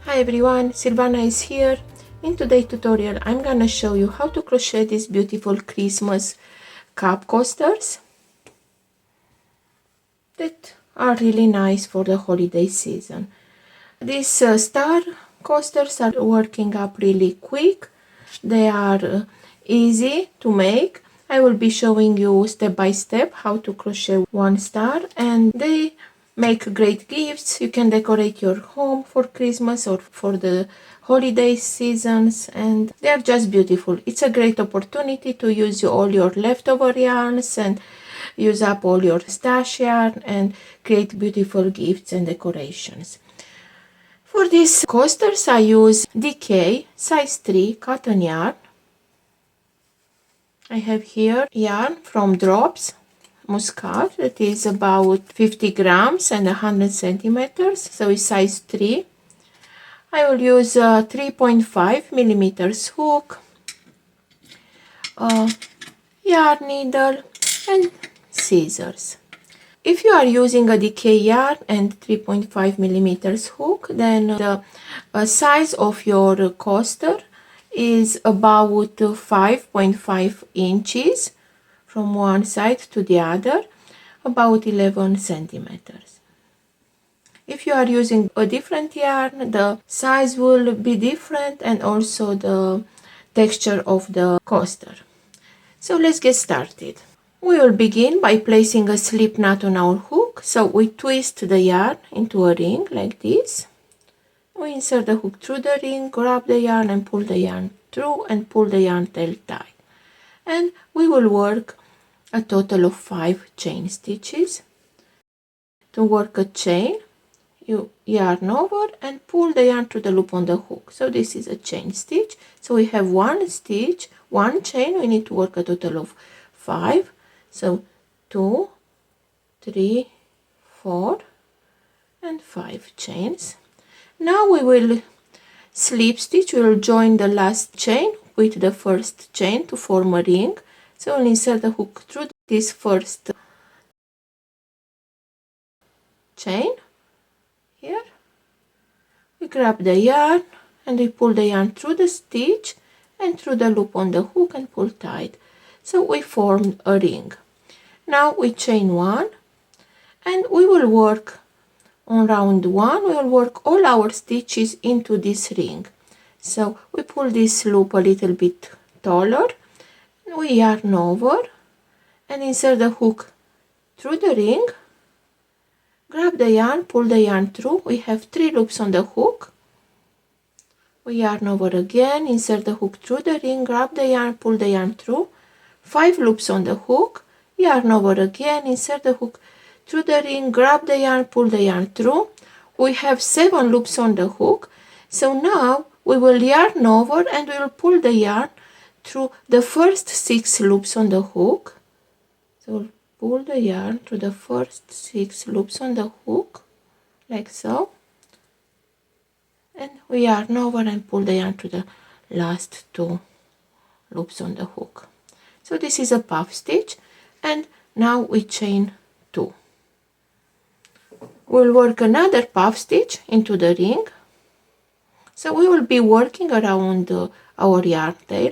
Hi everyone, Silvana is here. In today's tutorial I'm gonna show you how to crochet these beautiful Christmas cup coasters that are really nice for the holiday season. These star coasters are working up really quick. They are easy to make. I will be showing you step by step how to crochet one star, and they make great gifts. You can decorate your home for Christmas or for the holiday seasons, and they are just beautiful. It's a great opportunity to use all your leftover yarns and use up all your stash yarn and create beautiful gifts and decorations. For these coasters I use DK size 3 cotton yarn. I have here yarn from Drops Muscat that is about 50 grams and 100 centimeters, so it's size 3. I will use a 3.5 millimeters hook, a yarn needle and scissors. If you are using a DK yarn and 3.5 millimeters hook, then the size of your coaster is about 5.5 inches from one side to the other, about 11 centimeters. If you are using a different yarn, the size will be different and also the texture of the coaster. So let's get started. We will begin by placing a slip knot on our hook. So we twist the yarn into a ring like this. We insert the hook through the ring, grab the yarn and pull the yarn through and pull the yarn tail tight. And we will work a total of 5 chain stitches. To work a chain, you yarn over and pull the yarn through the loop on the hook. So this is a chain stitch. So we have one stitch, one chain. We need to work a total of 5. So 2, 3, 4 and 5 chains. Now we will slip stitch. We will join the last chain with the first chain to form a ring. So we'll insert the hook through this first chain here. We grab the yarn and we pull the yarn through the stitch and through the loop on the hook and pull tight. So we formed a ring. Now we chain 1 and we will work on round 1. We will work all our stitches into this ring. So we pull this loop a little bit taller. We yarn over and insert the hook through the ring. Grab the yarn, pull the yarn through. We have 3 loops on the hook. We yarn over again, insert the hook through the ring, grab the yarn, pull the yarn through. 5 loops on the hook. Yarn over again, insert the hook through the ring, grab the yarn, pull the yarn through. We have 7 loops on the hook. So now we will yarn over and we will pull the yarn through the first 6 loops on the hook. So we'll pull the yarn through the first 6 loops on the hook, like so. And we yarn over and pull the yarn through the last 2 loops on the hook. So this is a puff stitch, and now we chain 2. We'll work another puff stitch into the ring. So we will be working around our yarn tail.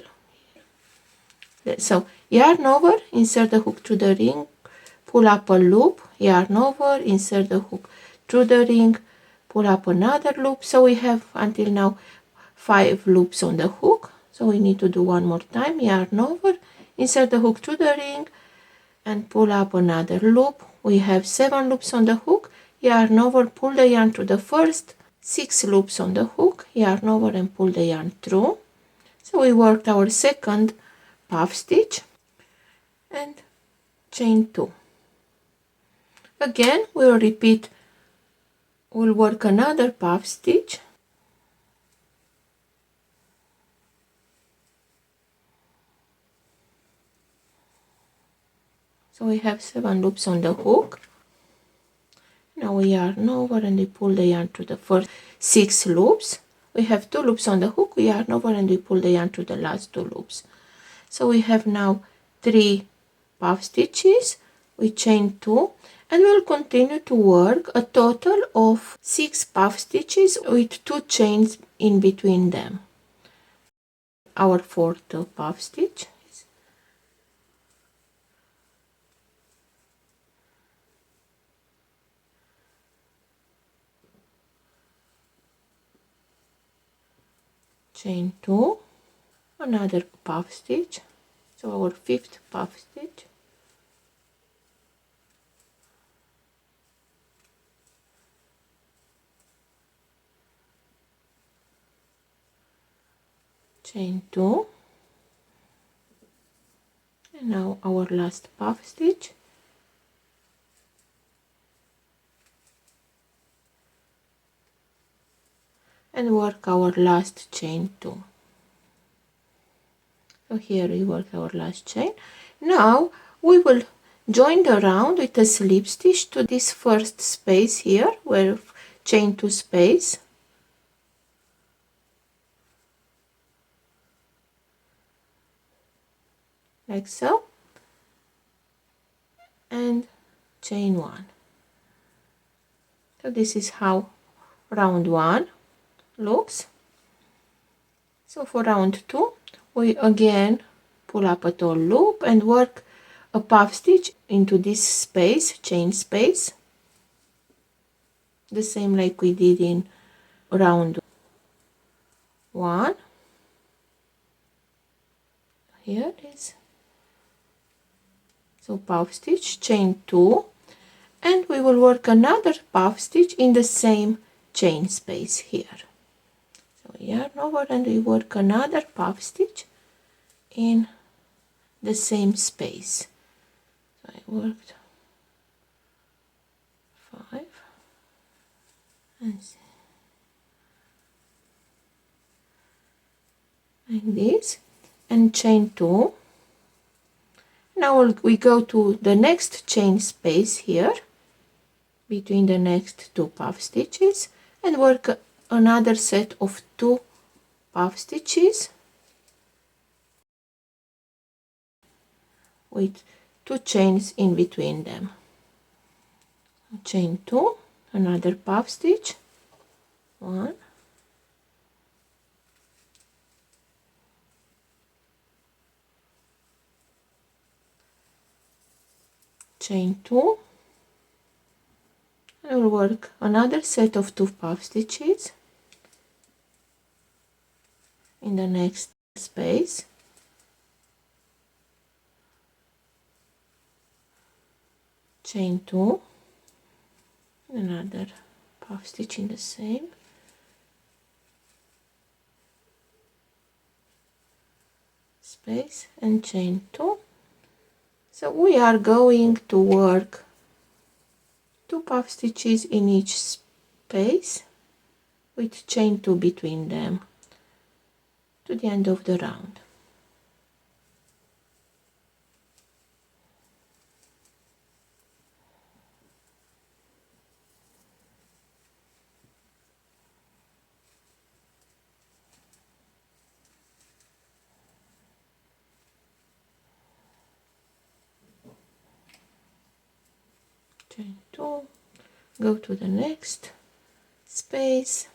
So yarn over, insert the hook through the ring, pull up a loop, yarn over, insert the hook through the ring, pull up another loop. So we have until now 5 loops on the hook. So we need to do one more time. Yarn over, insert the hook through the ring and pull up another loop. We have 7 loops on the hook. Yarn over, pull the yarn through the first 6 loops on the hook, yarn over and pull the yarn through. So we worked our second puff stitch and chain 2. Again we will repeat. We'll work another puff stitch so we have 7 loops on the hook. Now we yarn over and we pull the yarn through the first 6 loops. We have 2 loops on the hook. We yarn over and we pull the yarn through the last 2 loops. So we have now 3 puff stitches. We chain 2 and we'll continue to work a total of 6 puff stitches with 2 chains in between them. Our fourth puff stitch, chain 2, another puff stitch, so our fifth puff stitch, chain 2, and now our last puff stitch, and work our last chain 2. So here we work our last chain. Now we will join the round with a slip stitch to this first space here where chain 2 space, like so, and chain 1. So this is how round 1 looks. So for round 2 we again pull up a tall loop and work a puff stitch into this space, chain space, the same like we did in round 1. Here it is. So puff stitch, chain 2, and we will work another puff stitch in the same chain space here. So yarn over and we work another puff stitch in the same space. So I worked 5 and 6, like this, and chain 2. Now we go to the next chain space here between the next 2 puff stitches and work another set of 2 puff stitches with 2 chains in between them. Chain 2, another puff stitch, 1, chain 2, I will work another set of 2 puff stitches in the next space, chain 2, another puff stitch in the same, space, and chain 2. So we are going to work 2 puff stitches in each space with chain 2 between them to the end of the round. Chain 2, go to the next space,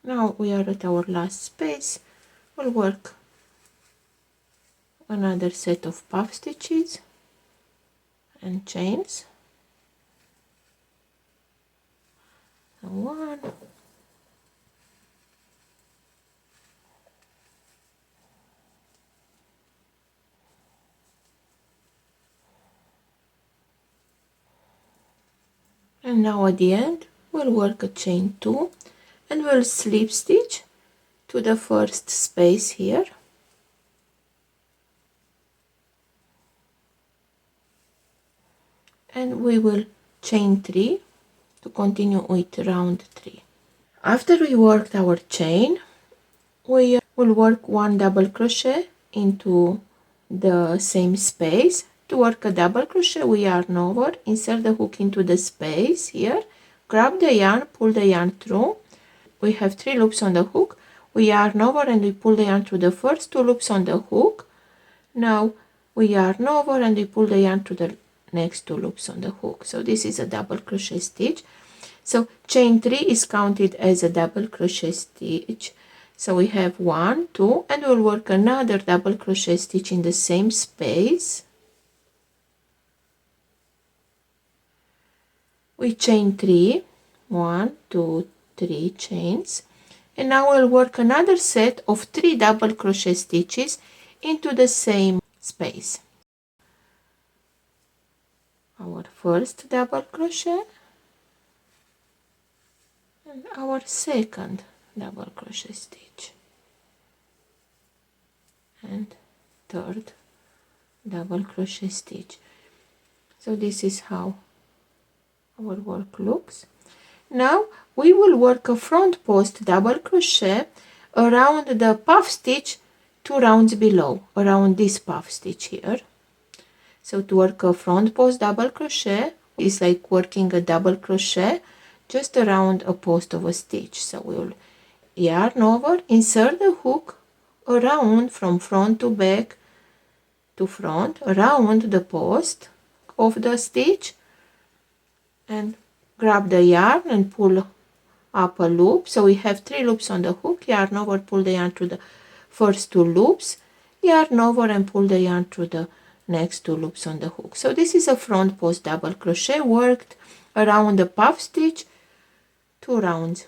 now we are at our last space. We'll work another set of puff stitches and chains, 1, and now at the end we'll work a chain 2 and we'll slip stitch to the first space here, and we will chain 3 to continue with round 3. After we worked our chain, we will work one double crochet into the same space. To work a double crochet, we yarn over, insert the hook into the space here, grab the yarn, pull the yarn through. We have 3 loops on the hook. We yarn over and we pull the yarn through the first 2 loops on the hook. Now we yarn over and we pull the yarn through the next 2 loops on the hook. So this is a double crochet stitch. So chain 3 is counted as a double crochet stitch. So we have 1, 2, and we'll work another double crochet stitch in the same space. We chain 3, 1, 2, 3 chains, and now we'll work another set of 3 double crochet stitches into the same space. Our first double crochet and our second double crochet stitch and third double crochet stitch. So this is how our work looks. Now we will work a front post double crochet around the puff stitch 2 rounds below, around this puff stitch here. So to work a front post double crochet is like working a double crochet just around a post of a stitch. So we'll yarn over, insert the hook around from front to back to front, around the post of the stitch, and grab the yarn and pull up a loop. So we have 3 loops on the hook, yarn over, pull the yarn through the first 2 loops, yarn over and pull the yarn through the next 2 loops on the hook. So this is a front post double crochet worked around the puff stitch 2 rounds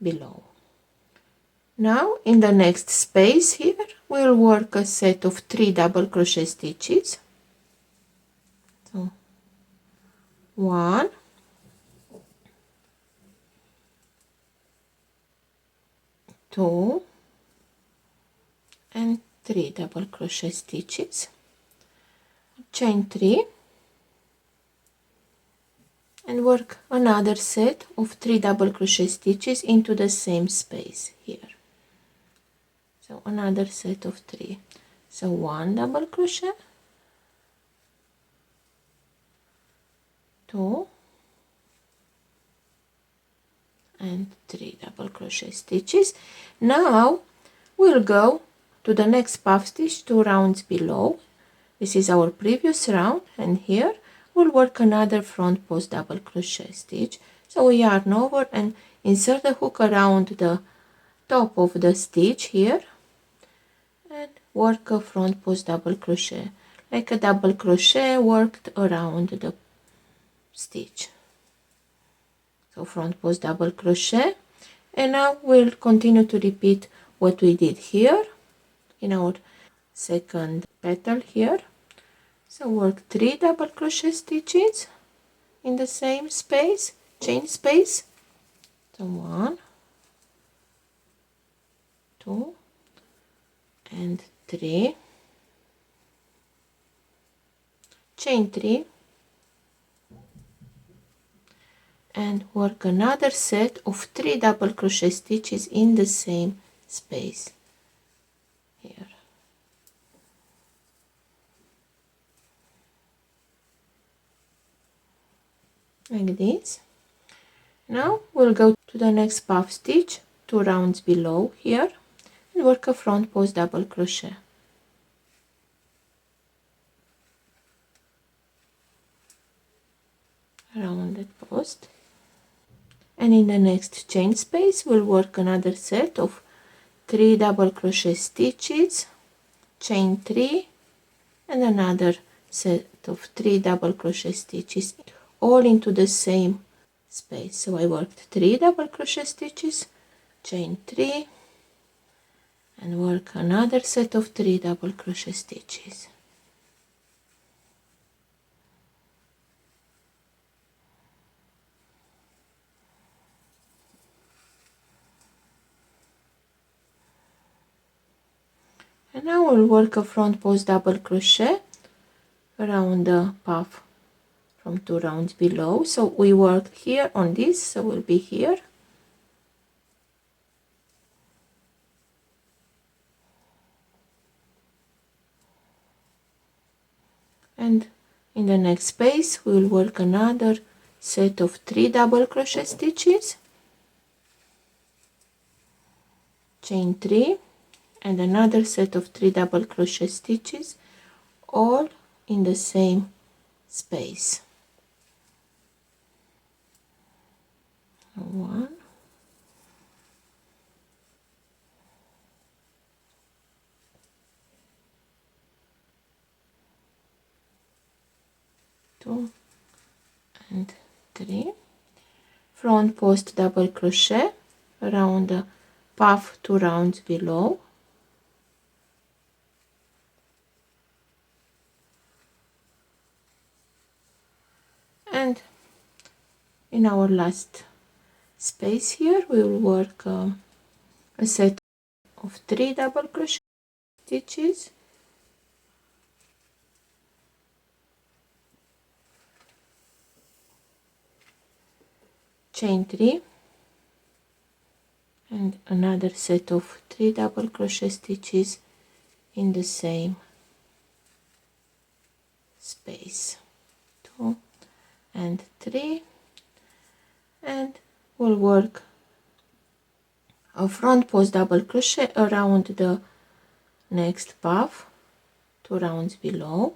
below. Now in the next space here we'll work a set of 3 double crochet stitches. So 1, 2 and 3 double crochet stitches, chain 3 and work another set of 3 double crochet stitches into the same space here. So another set of 3. So 1 double crochet, 2 and 3 double crochet stitches. Now we'll go to the next puff stitch 2 rounds below. This is our previous round, and here we'll work another front post double crochet stitch. So we yarn over and insert the hook around the top of the stitch here and work a front post double crochet, like a double crochet worked around the stitch. So front post double crochet, and now we'll continue to repeat what we did here in our second petal here. So work 3 double crochet stitches in the same space, chain space. So 1, 2 and 3, chain 3 and work another set of 3 double crochet stitches in the same space here. Like this. Now we'll go to the next puff stitch 2 rounds below here and work a front post double crochet around that post, and in the next chain space we'll work another set of 3 double crochet stitches, chain 3 and another set of 3 double crochet stitches, all into the same space. So I worked 3 double crochet stitches, chain 3 and work another set of 3 double crochet stitches. And now we'll work a front post double crochet around the puff from 2 rounds below. So we worked here on this, so we'll be here and in the next space we will work another set of 3 double crochet stitches, chain 3, and another set of 3 double crochet stitches, all in the same space. 1, 2 and 3. Front post double crochet around the puff 2 rounds below, and in our last space here we will work a set of 3 double crochet stitches, chain 3, and another set of 3 double crochet stitches in the same space, 2 and 3, and we'll work a front post double crochet around the next puff 2 rounds below,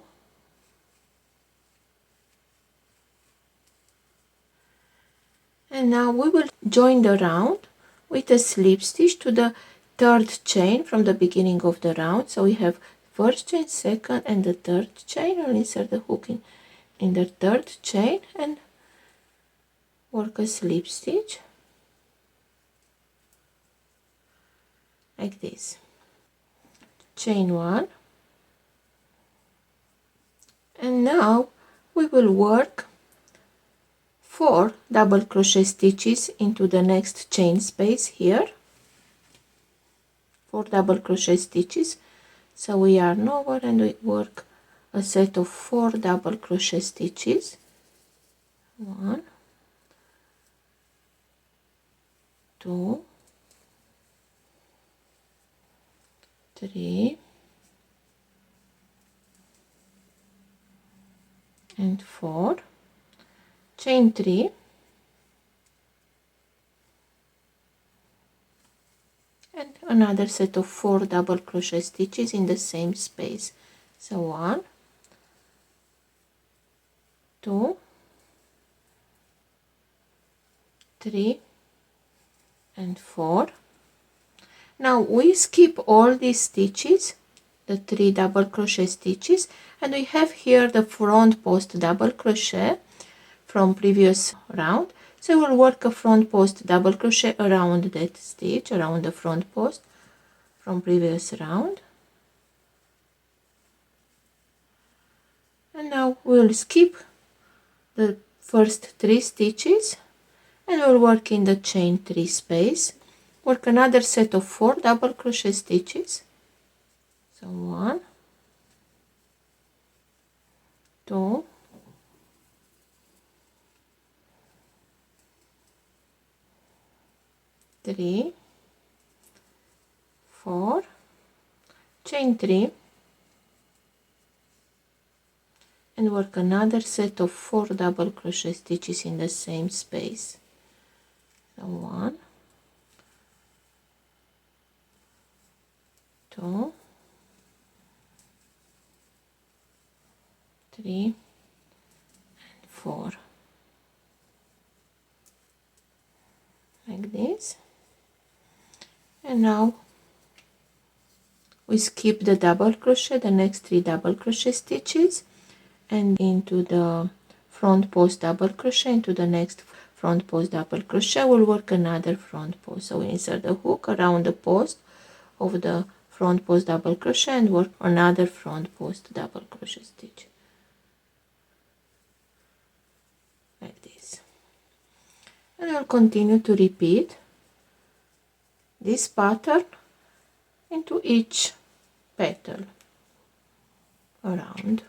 and now we will join the round with a slip stitch to the third chain from the beginning of the round. So we have first chain, second, and the third chain. I'll insert the hook in the third chain and work a slip stitch like this. Chain 1, and now we will work 4 double crochet stitches into the next chain space here, 4 double crochet stitches. So we yarn over and we work a set of 4 double crochet stitches, 1, 2, 3, and 4, chain 3, and another set of 4 double crochet stitches in the same space. So 1, 2, 3, and 4. Now we skip all these stitches, the 3 double crochet stitches, and we have here the front post double crochet from previous round. So we'll work a front post double crochet around that stitch, around the front post from previous round. And now we'll skip the first 3 stitches and we'll work in the chain 3 space, work another set of 4 double crochet stitches. So 1, 2, 3, 4, chain 3, and work another set of 4 double crochet stitches in the same space. So 1, 2, 3, and 4, like this. And now we skip the double crochet, the next 3 double crochet stitches, and into the front post double crochet, into the next front post double crochet we'll work another front post. So we insert the hook around the post of the front post double crochet and work another front post double crochet stitch like this, and we'll continue to repeat this pattern into each petal around.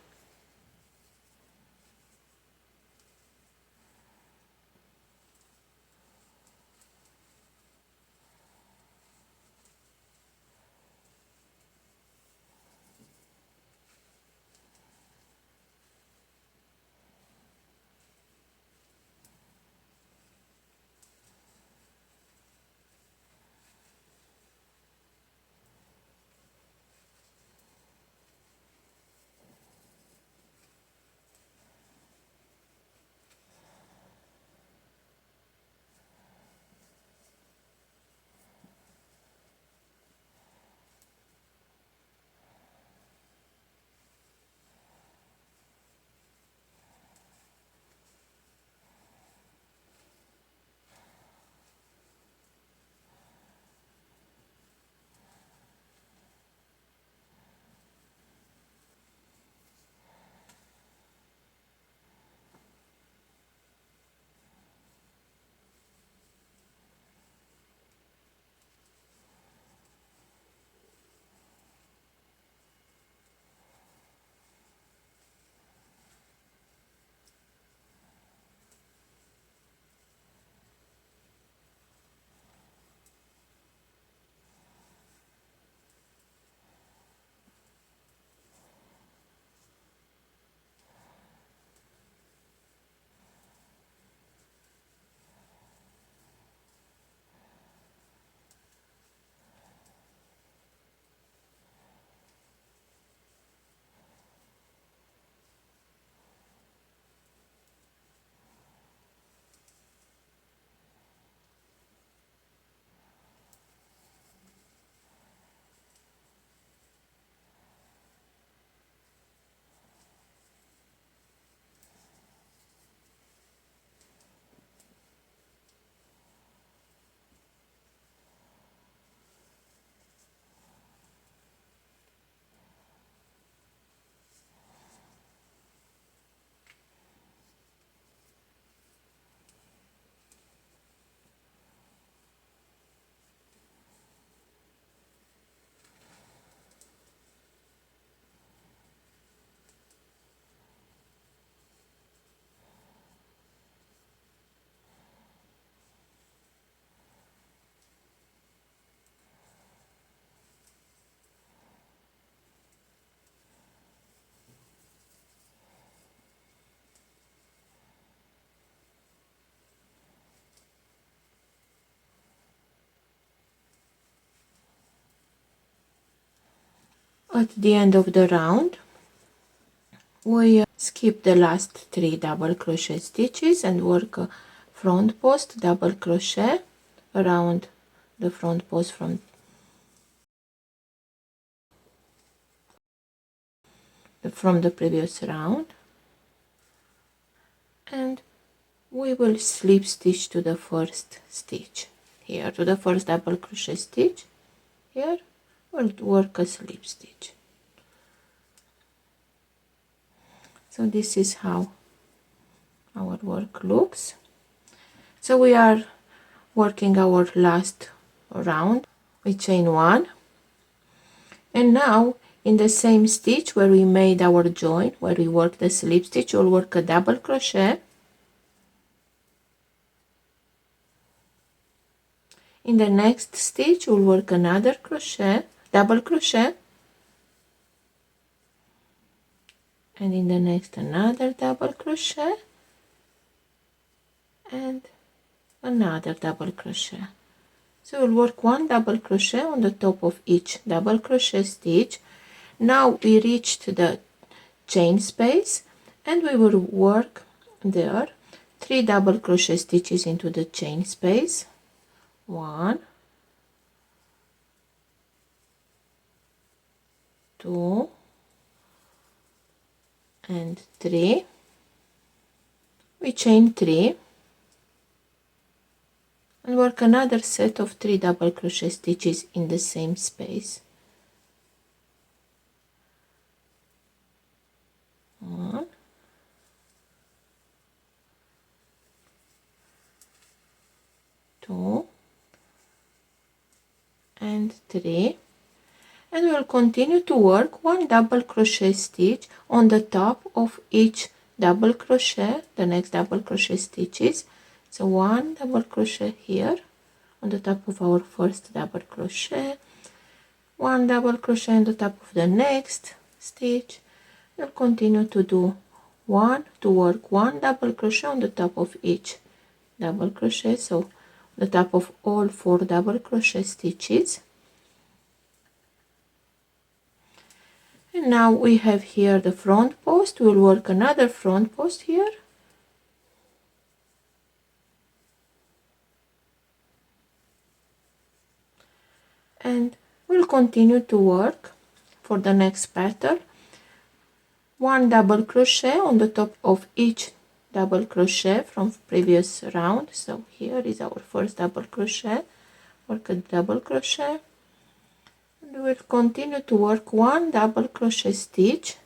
At the end of the round, we skip the last 3 double crochet stitches and work a front post double crochet around the front post from the previous round, and we will slip stitch to the first stitch here, to the first double crochet stitch here. We'll work a slip stitch. So this is how our work looks. So we are working our last round. We chain 1, and now in the same stitch where we made our join, where we worked the slip stitch, we'll work a double crochet. In the next stitch we'll work another crochet, double crochet, and in the next another double crochet and another double crochet. So we'll work 1 double crochet on the top of each double crochet stitch. Now we reached the chain space, and we will work there 3 double crochet stitches into the chain space. 1, 2, and 3. We chain 3 and work another set of 3 double crochet stitches in the same space. 1, 2, and 3, and we'll continue to work 1 double crochet stitch on the top of each double crochet, the next double crochet stitches. So 1 double crochet here on the top of our first double crochet, 1 double crochet on the top of the next stitch. We'll continue to do work 1 double crochet on the top of each double crochet, so the top of all 4 double crochet stitches. And now we have here the front post. We'll work another front post here, and we'll continue to work for the next pattern 1 double crochet on the top of each double crochet from previous round. So here is our first double crochet, work a double crochet, and we'll continue to work 1 double crochet stitch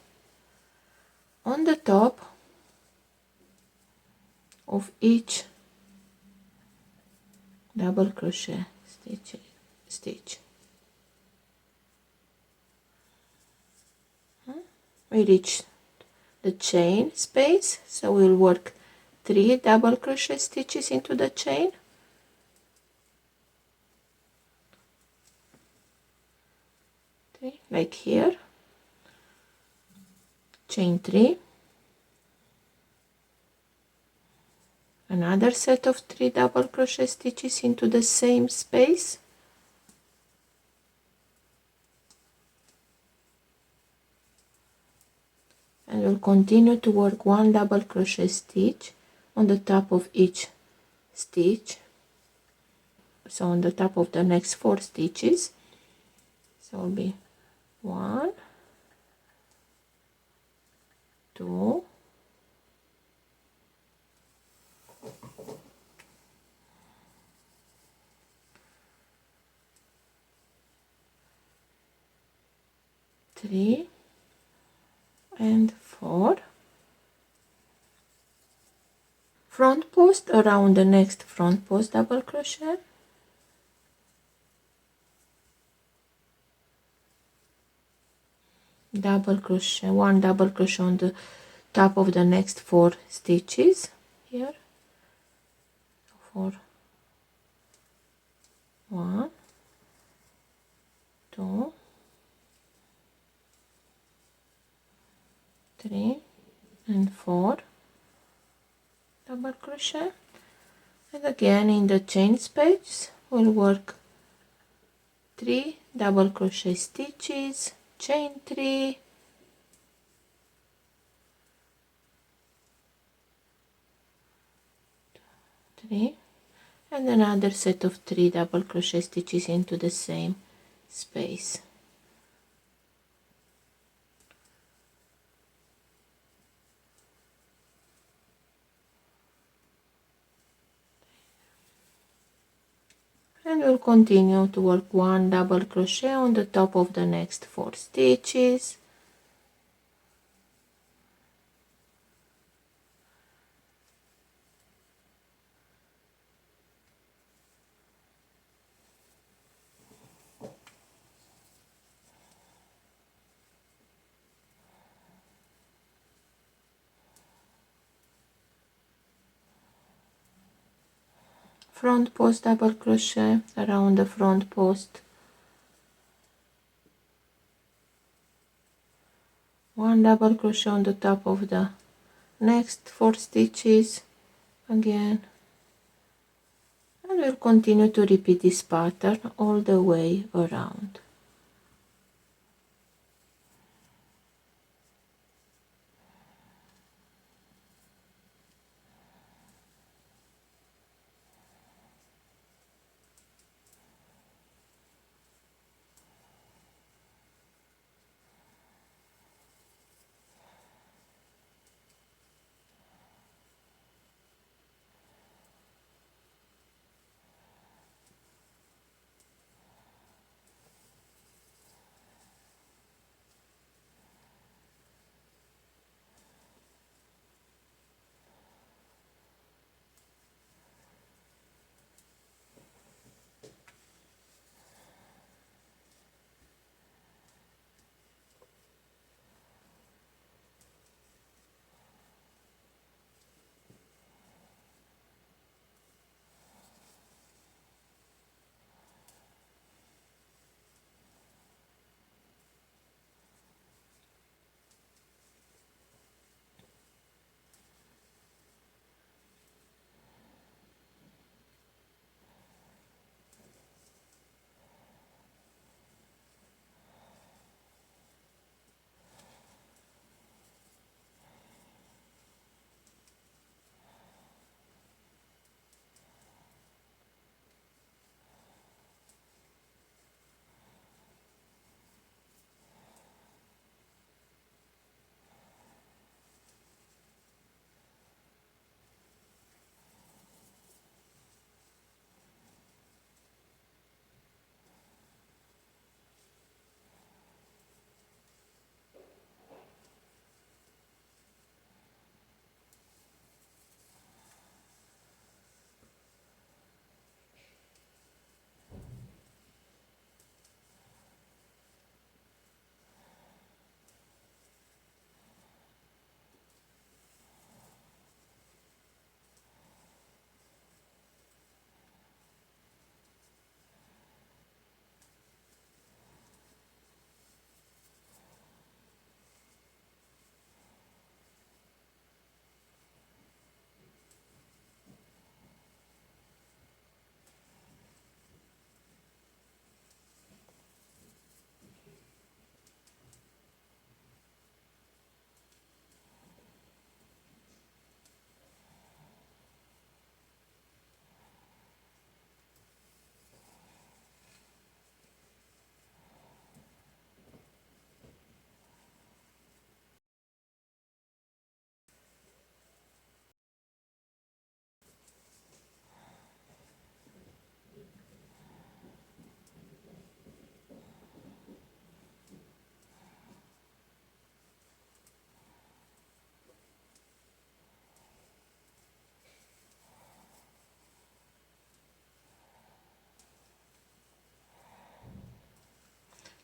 on the top of each double crochet stitch. We reach the chain space, so we'll work 3 double crochet stitches into the chain, like here, chain 3, another set of 3 double crochet stitches into the same space, and we'll continue to work 1 double crochet stitch on the top of each stitch, so on the top of the next 4 stitches. So it'll be 1, 2, 3, and 4. Front post around the next front post double crochet, double crochet, 1 double crochet on the top of the next 4 stitches here, 4, 1, 2, 3, and 4 double crochet, and again in the chain space we'll work 3 double crochet stitches chain 3, and another set of 3 double crochet stitches into the same space. And we'll continue to work 1 double crochet on the top of the next 4 stitches. Front post double crochet around the front post, 1 double crochet on the top of the next 4 stitches again, and we'll continue to repeat this pattern all the way around.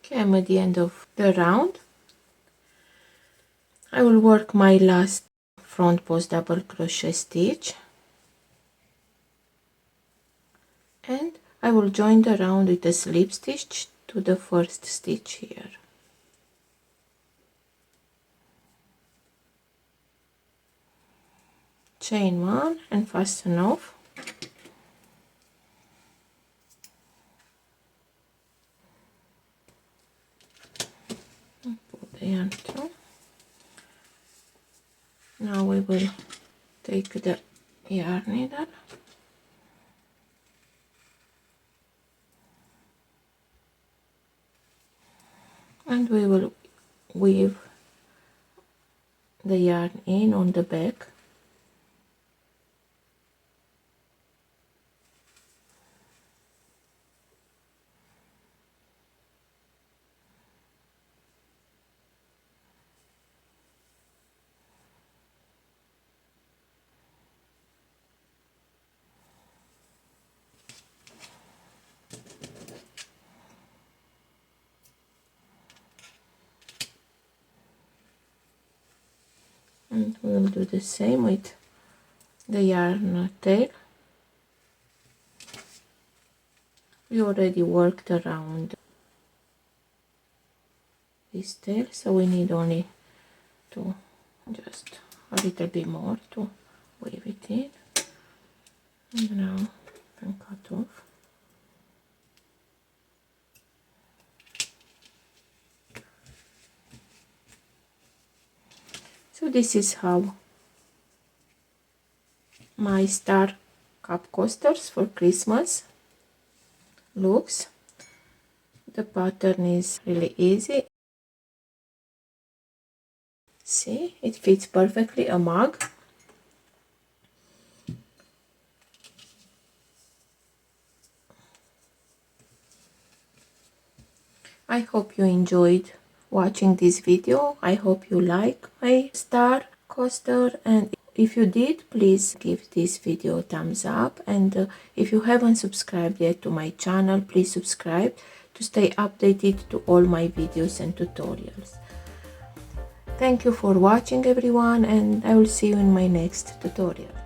Okay, I'm at the end of the round. I will work my last front post double crochet stitch, and I will join the round with a slip stitch to the first stitch here. Chain 1 and fasten off. the yarn through. Now we will take the yarn needle and we will weave the yarn in on the back. And we'll do the same with the yarn tail. We already worked around this tail, so we need only to just a little bit more to weave it in. And now I can cut off. So this is how my star cup coasters for Christmas looks. The pattern is really easy. See, it fits perfectly a mug. I hope you enjoyed watching this video. I hope you like my star coaster, and if you did, please give this video a thumbs up, and if you haven't subscribed yet to my channel, please subscribe to stay updated to all my videos and tutorials. Thank you for watching everyone, and I will see you in my next tutorial.